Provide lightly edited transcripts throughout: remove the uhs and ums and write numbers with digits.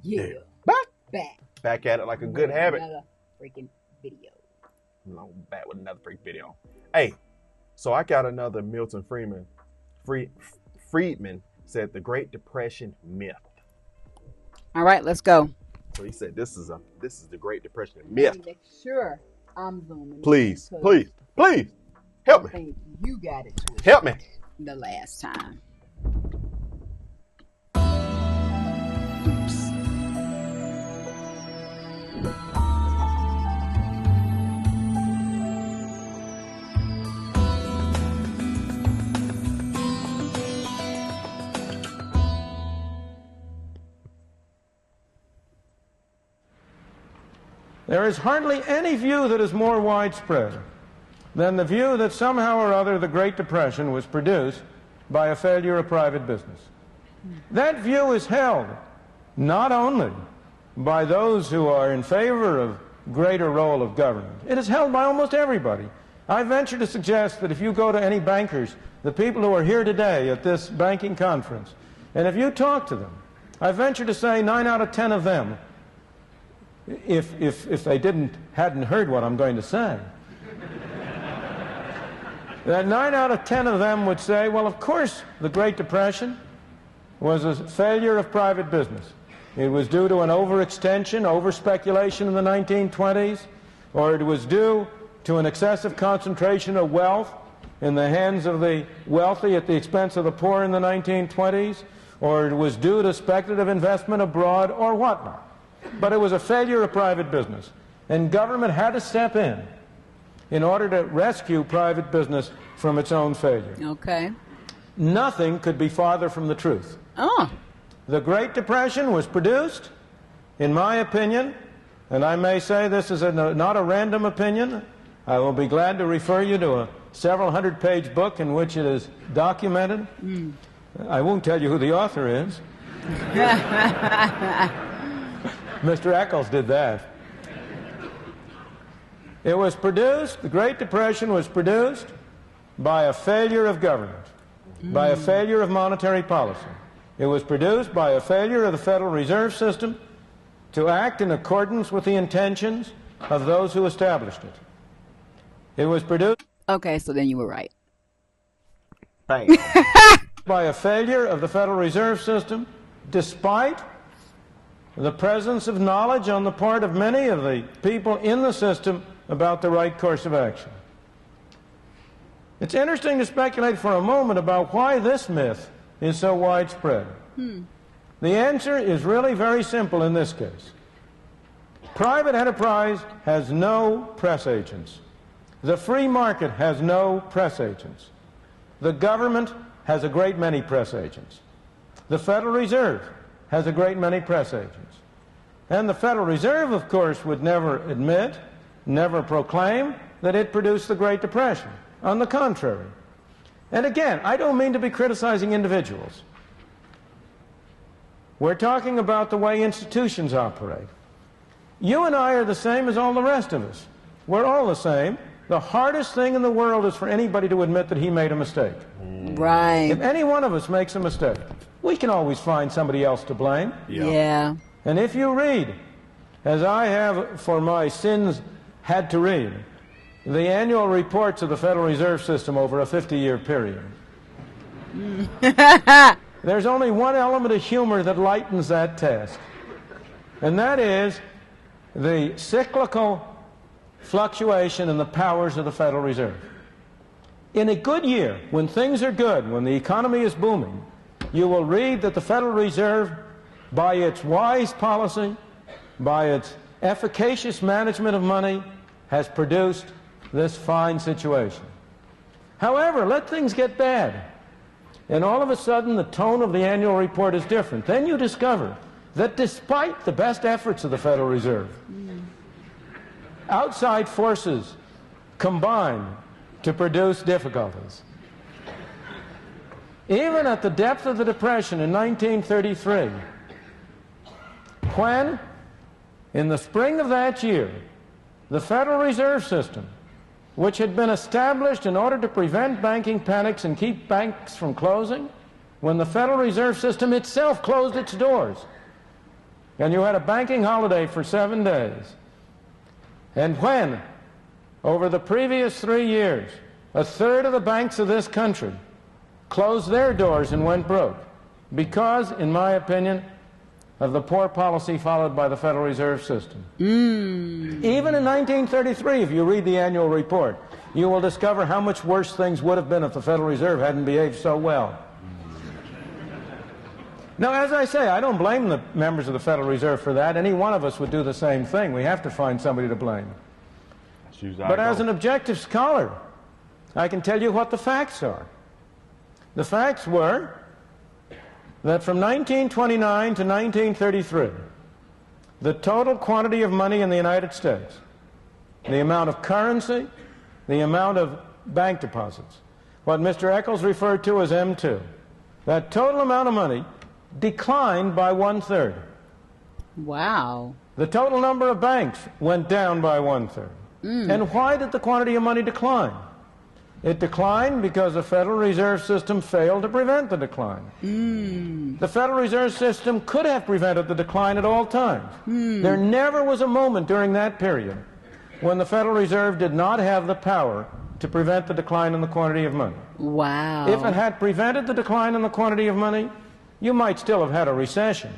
Yeah. Back. Back. Back at it like a good habit. Another freaking video. No, back with another freak video. Hey, so I got another Milton Friedman. Friedman said the Great Depression myth. All right, let's go. So he said this is the Great Depression myth. Make sure I'm zooming. Please help I me. think you got it twisted Help me. the last time. There is hardly any view that is more widespread than the view that somehow or other the Great Depression was produced by a failure of private business. That view is held not only by those who are in favor of greater role of government, it is held by almost everybody. I venture to suggest that if you go to any bankers, the people who are here today at this banking conference, and if you talk to them, I venture to say 9 out of 10 of them, if they hadn't heard what I'm going to say, that 9 out of 10 of them would say, well, of course, the Great Depression was a failure of private business. It was due to an overextension, over-speculation in the 1920s, or it was due to an excessive concentration of wealth in the hands of the wealthy at the expense of the poor in the 1920s, or it was due to speculative investment abroad, or whatnot. But it was a failure of private business, and government had to step in order to rescue private business from its own failure. Okay. Nothing could be farther from the truth. Oh. The Great Depression was produced, in my opinion, and I may say this is not a random opinion. I will be glad to refer you to a several hundred-page book in which it is documented. I won't tell you who the author is. Mr. Eccles did that. It was produced, the Great Depression was produced by a failure of government, by a failure of monetary policy. It was produced by a failure of the Federal Reserve System to act in accordance with the intentions of those who established it. It was produced... Okay, so then you were right. Bang. by a failure of the Federal Reserve System, despite the presence of knowledge on the part of many of the people in the system about the right course of action. It's interesting to speculate for a moment about why this myth is so widespread. The answer is really very simple in this case. Private enterprise has no press agents. The free market has no press agents. The government has a great many press agents. The Federal Reserve has a great many press agents. And the Federal Reserve, of course, would never admit, never proclaim that it produced the Great Depression. On the contrary. And again, I don't mean to be criticizing individuals. We're talking about the way institutions operate. You and I are the same as all the rest of us. We're all the same. The hardest thing in the world is for anybody to admit that he made a mistake. Right. If any one of us makes a mistake, we can always find somebody else to blame. Yeah. And if you read, as I have for my sins had to read, the annual reports of the Federal Reserve System over a 50-year period, there's only one element of humor that lightens that task, and that is the cyclical fluctuation in the powers of the Federal Reserve. In a good year, when things are good, when the economy is booming, you will read that the Federal Reserve, by its wise policy, by its efficacious management of money, has produced this fine situation. However, let things get bad, and all of a sudden the tone of the annual report is different. Then you discover that despite the best efforts of the Federal Reserve, outside forces combine to produce difficulties. Even at the depth of the Depression in 1933, when, in the spring of that year, the Federal Reserve System, which had been established in order to prevent banking panics and keep banks from closing, when the Federal Reserve System itself closed its doors and you had a banking holiday for 7 days, and when, over the previous 3 years, a third of the banks of this country closed their doors and went broke because, in my opinion, of the poor policy followed by the Federal Reserve System. Even in 1933, if you read the annual report, you will discover how much worse things would have been if the Federal Reserve hadn't behaved so well. Now, as I say, I don't blame the members of the Federal Reserve for that. Any one of us would do the same thing. We have to find somebody to blame. But as an objective scholar, I can tell you what the facts are. The facts were that from 1929 to 1933, the total quantity of money in the United States, the amount of currency, the amount of bank deposits, what Mr. Eccles referred to as M2, that total amount of money declined by 1/3. Wow. The total number of banks went down by 1/3. And why did the quantity of money decline? It declined because the Federal Reserve System failed to prevent the decline. The Federal Reserve System could have prevented the decline at all times. There never was a moment during that period when the Federal Reserve did not have the power to prevent the decline in the quantity of money. Wow. If it had prevented the decline in the quantity of money, you might still have had a recession,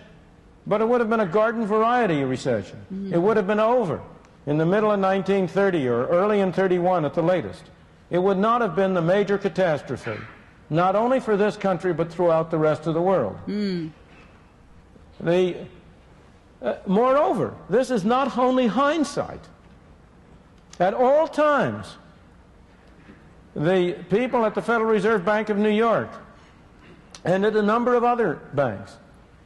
but it would have been a garden variety recession. It would have been over in the middle of 1930 or early in 31 at the latest. It would not have been the major catastrophe, not only for this country but throughout the rest of the world. Moreover, this is not only hindsight. At all times, the people at the Federal Reserve Bank of New York and at a number of other banks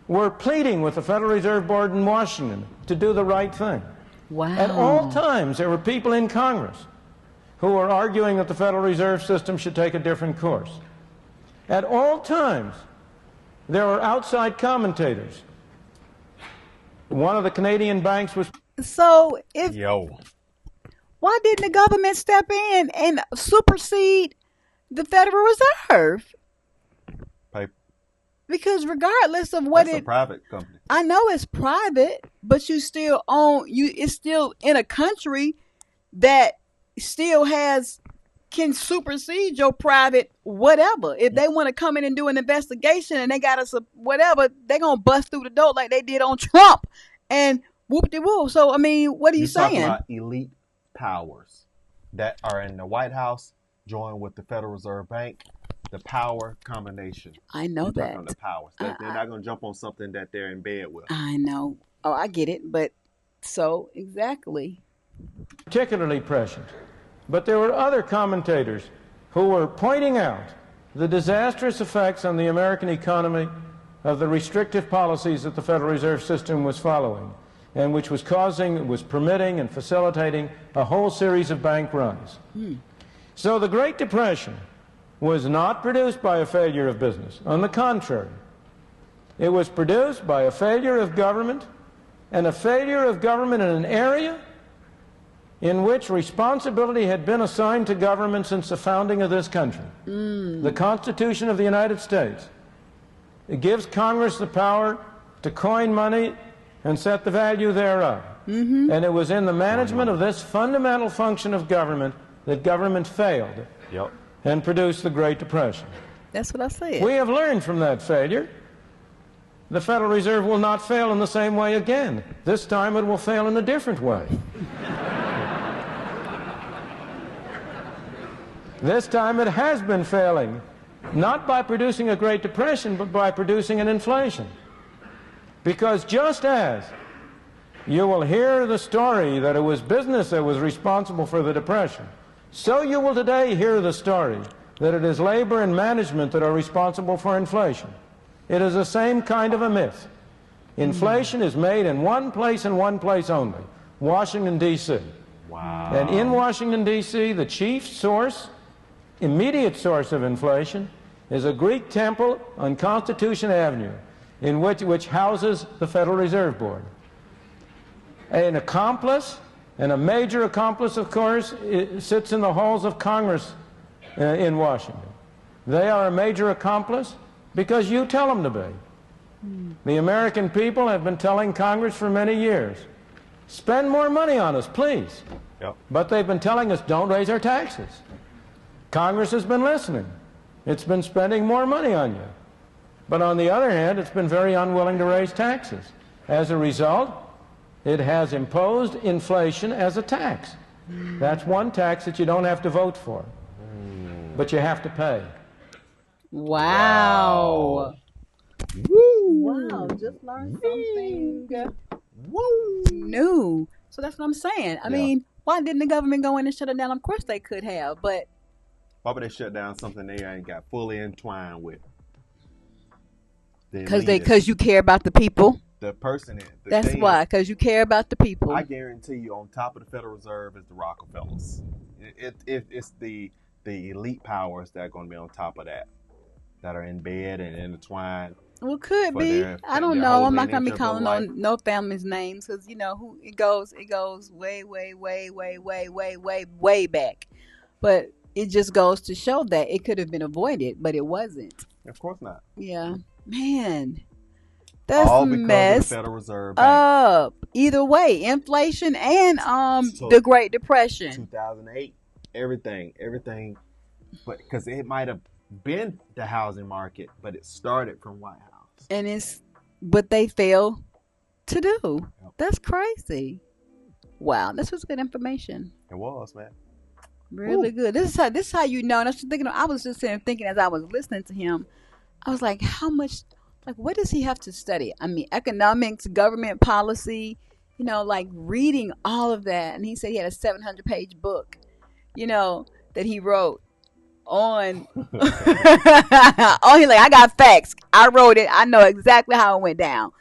were pleading with the Federal Reserve Board in Washington to do the right thing. Wow. At all times, there were people in Congress who were arguing that the Federal Reserve System should take a different course. At all times, there were outside commentators. One of the Canadian banks was... So, Yo. why didn't the government step in and supersede the Federal Reserve? Because regardless of what That's a private company. I know it's private, but you still own it's still in a country that still can supersede your private whatever. If they want to come in and do an investigation and they got us whatever, they're gonna bust through the door like they did on Trump and whoop-de-whoop. So I mean, what are you saying? Talking about elite powers that are in the White House join with the Federal Reserve Bank. The power combination. I know that. On the powers. They're not going to jump on something that they're in bed with. I know. Oh, I get it. But so exactly. Particularly prescient. But there were other commentators who were pointing out the disastrous effects on the American economy of the restrictive policies that the Federal Reserve System was following, and which was permitting and facilitating a whole series of bank runs. So the Great Depression was not produced by a failure of business. On the contrary, it was produced by a failure of government, and a failure of government in an area in which responsibility had been assigned to government since the founding of this country. The Constitution of the United States. It gives Congress the power to coin money and set the value thereof. And it was in the management of this fundamental function of government that government failed. And produced the Great Depression. That's what I said. We have learned from that failure. The Federal Reserve will not fail in the same way again. This time it will fail in a different way. This time it has been failing, not by producing a Great Depression, but by producing an inflation. Because just as you will hear the story that it was business that was responsible for the Depression, so you will today hear the story that it is labor and management that are responsible for inflation. It is the same kind of a myth. Inflation is made in one place and one place only, Washington, D.C. Wow. And in Washington, D.C., the chief source, immediate source of inflation, is a Greek temple on Constitution Avenue, which houses the Federal Reserve Board. An accomplice, and a major accomplice, of course, sits in the halls of Congress in Washington. They are a major accomplice because you tell them to be. The American people have been telling Congress for many years, spend more money on us, please. Yep. But they've been telling us, don't raise our taxes. Congress has been listening. It's been spending more money on you. But on the other hand, it's been very unwilling to raise taxes. As a result, it has imposed inflation as a tax. That's one tax that you don't have to vote for, but you have to pay. Wow. Wow, just learned something new. So that's what I'm saying. I mean, why didn't the government go in and shut it down? Of course they could have, but why would they shut down something they ain't got fully entwined with? Because you care about the people. The person. That's why, because you care about the people. I guarantee you, on top of the Federal Reserve is the Rockefellers. It's the elite powers that are going to be on top of that are in bed and intertwined. Well, could be. I don't know. I'm not gonna be calling on no family's names because who it goes way back. But it just goes to show that it could have been avoided, but it wasn't. Of course not. Yeah, man, that's all because messed of the Federal Reserve Bank. up. Either way, inflation and the Great Depression, 2008, everything, but because it might have been the housing market, but it started from White House. And it's what they failed to do. Yep. That's crazy. Wow, this was good information. It was, man. Really good. This is how you know. And I was just thinking as I was listening to him, I was like, how much, what does he have to study? I mean, economics, government policy, like reading all of that. And he said he had a 700-page book, that he wrote on I got facts. I wrote it. I know exactly how it went down.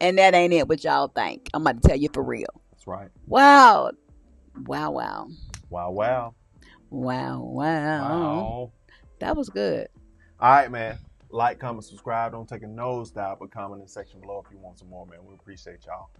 And that ain't it what y'all think. I'm about to tell you for real. That's right. Wow. That was good. All right, man. Like, comment, subscribe. Don't take a nosedive, but comment in the section below if you want some more, man. We appreciate y'all.